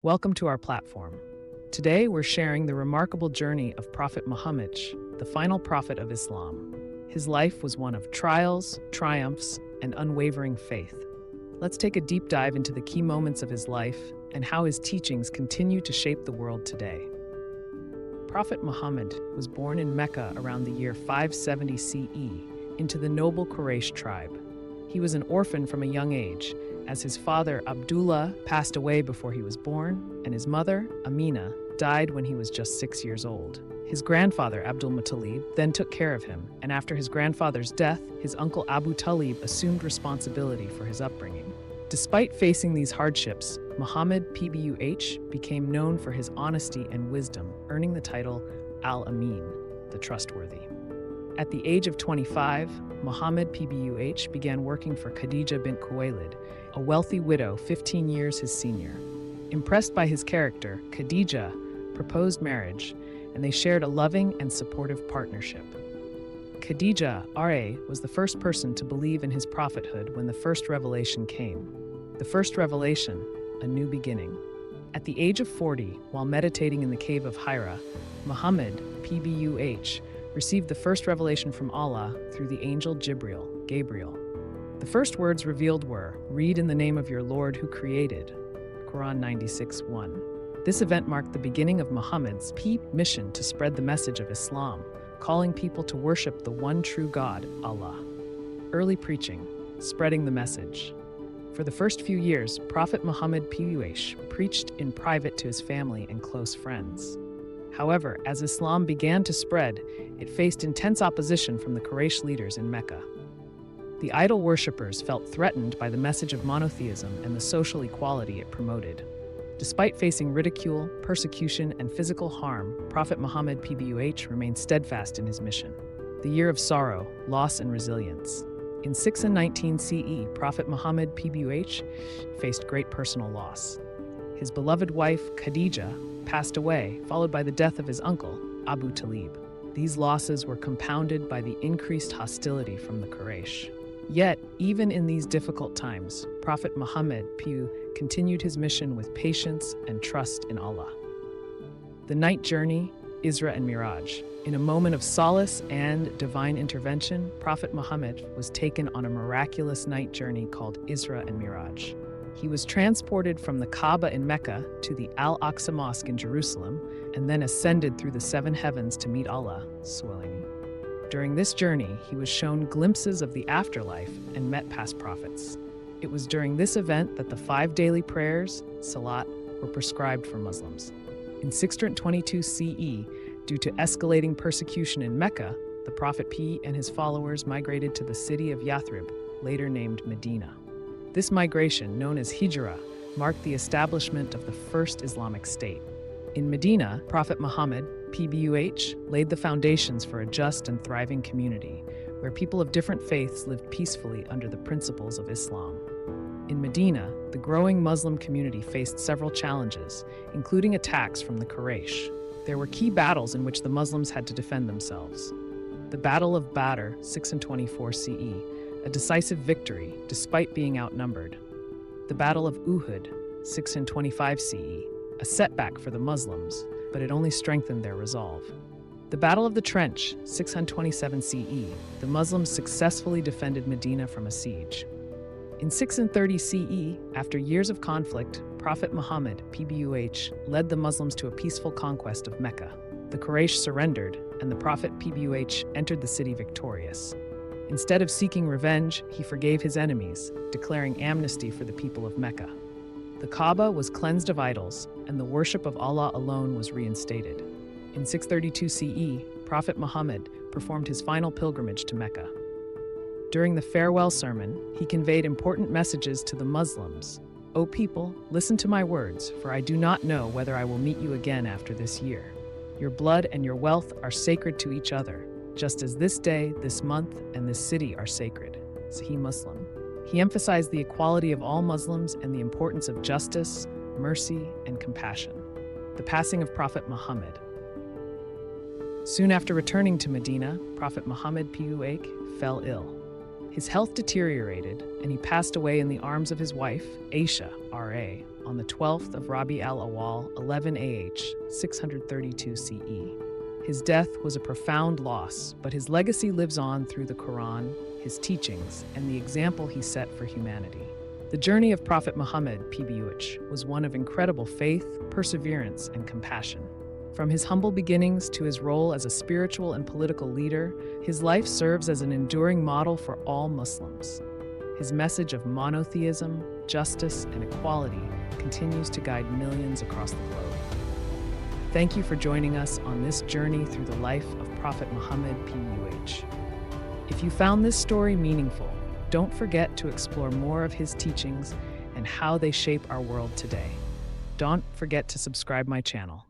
Welcome to our platform. Today, we're sharing the remarkable journey of Prophet Muhammad, the final prophet of Islam. His life was one of trials, triumphs, and unwavering faith. Let's take a deep dive into the key moments of his life and how his teachings continue to shape the world today. Prophet Muhammad was born in Mecca around the year 570 CE into the noble Quraysh tribe. He was an orphan from a young age, as his father Abdullah passed away before he was born, and his mother, Amina, died when he was just 6 years old. His grandfather, Abdul Muttalib, then took care of him, and after his grandfather's death, his uncle Abu Talib assumed responsibility for his upbringing. Despite facing these hardships, Muhammad PBUH became known for his honesty and wisdom, earning the title Al-Amin, the trustworthy. At the age of 25, Muhammad PBUH began working for Khadija bint Khuwaylid, a wealthy widow 15 years his senior. Impressed by his character, Khadija proposed marriage, and they shared a loving and supportive partnership. Khadija R.A. was the first person to believe in his prophethood when the first revelation came. The first revelation, a new beginning. At the age of 40, while meditating in the cave of Hijrah, Muhammad PBUH received the first revelation from Allah through the angel Gabriel. The first words revealed were, "Read in the name of your Lord who created." Quran 96:1. This event marked the beginning of Muhammad's mission to spread the message of Islam, calling people to worship the one true God, Allah. Early preaching, spreading the message. For the first few years, Prophet Muhammad PBUH preached in private to his family and close friends. However, as Islam began to spread, it faced intense opposition from the Quraysh leaders in Mecca. The idol worshippers felt threatened by the message of monotheism and the social equality it promoted. Despite facing ridicule, persecution, and physical harm, Prophet Muhammad PBUH remained steadfast in his mission. The year of sorrow, loss, and resilience. In 619 CE, Prophet Muhammad PBUH faced great personal loss. His beloved wife, Khadija, passed away, followed by the death of his uncle, Abu Talib. These losses were compounded by the increased hostility from the Quraysh. Yet, even in these difficult times, Prophet Muhammad PBUH continued his mission with patience and trust in Allah. The night journey, Isra and Miraj. In a moment of solace and divine intervention, Prophet Muhammad was taken on a miraculous night journey called Isra and Miraj. He was transported from the Kaaba in Mecca to the Al-Aqsa Mosque in Jerusalem, and then ascended through the seven heavens to meet Allah. During this journey, he was shown glimpses of the afterlife and met past prophets. It was during this event that the 5 daily prayers, Salat, were prescribed for Muslims. In 622 CE, due to escalating persecution in Mecca, the Prophet P and his followers migrated to the city of Yathrib, later named Medina. This migration, known as Hijrah, marked the establishment of the first Islamic state. In Medina, Prophet Muhammad PBUH laid the foundations for a just and thriving community, where people of different faiths lived peacefully under the principles of Islam. In Medina, the growing Muslim community faced several challenges, including attacks from the Quraysh. There were key battles in which the Muslims had to defend themselves. The Battle of Badr, 624 CE, a decisive victory despite being outnumbered. The Battle of Uhud, 625 CE, a setback for the Muslims, but it only strengthened their resolve. The Battle of the Trench, 627 CE, the Muslims successfully defended Medina from a siege. In 630 CE, after years of conflict, Prophet Muhammad PBUH led the Muslims to a peaceful conquest of Mecca. The Quraysh surrendered, and the Prophet PBUH entered the city victorious. Instead of seeking revenge, he forgave his enemies, declaring amnesty for the people of Mecca. The Kaaba was cleansed of idols, and the worship of Allah alone was reinstated. In 632 CE, Prophet Muhammad performed his final pilgrimage to Mecca. During the farewell sermon, he conveyed important messages to the Muslims. "O people, listen to my words, for I do not know whether I will meet you again after this year. Your blood and your wealth are sacred to each other, just as this day, this month, and this city are sacred." Sahih Muslim. He emphasized the equality of all Muslims and the importance of justice, mercy, and compassion. The passing of Prophet Muhammad. Soon after returning to Medina, Prophet Muhammad PBUH fell ill. His health deteriorated, and he passed away in the arms of his wife, Aisha, R.A., on the 12th of Rabi al-Awwal, 11 AH, 632 CE. His death was a profound loss, but his legacy lives on through the Quran, his teachings, and the example he set for humanity. The journey of Prophet Muhammad, PBUH, was one of incredible faith, perseverance, and compassion. From his humble beginnings to his role as a spiritual and political leader, his life serves as an enduring model for all Muslims. His message of monotheism, justice, and equality continues to guide millions across the globe. Thank you for joining us on this journey through the life of Prophet Muhammad, PBUH. If you found this story meaningful, don't forget to explore more of his teachings and how they shape our world today. Don't forget to subscribe my channel.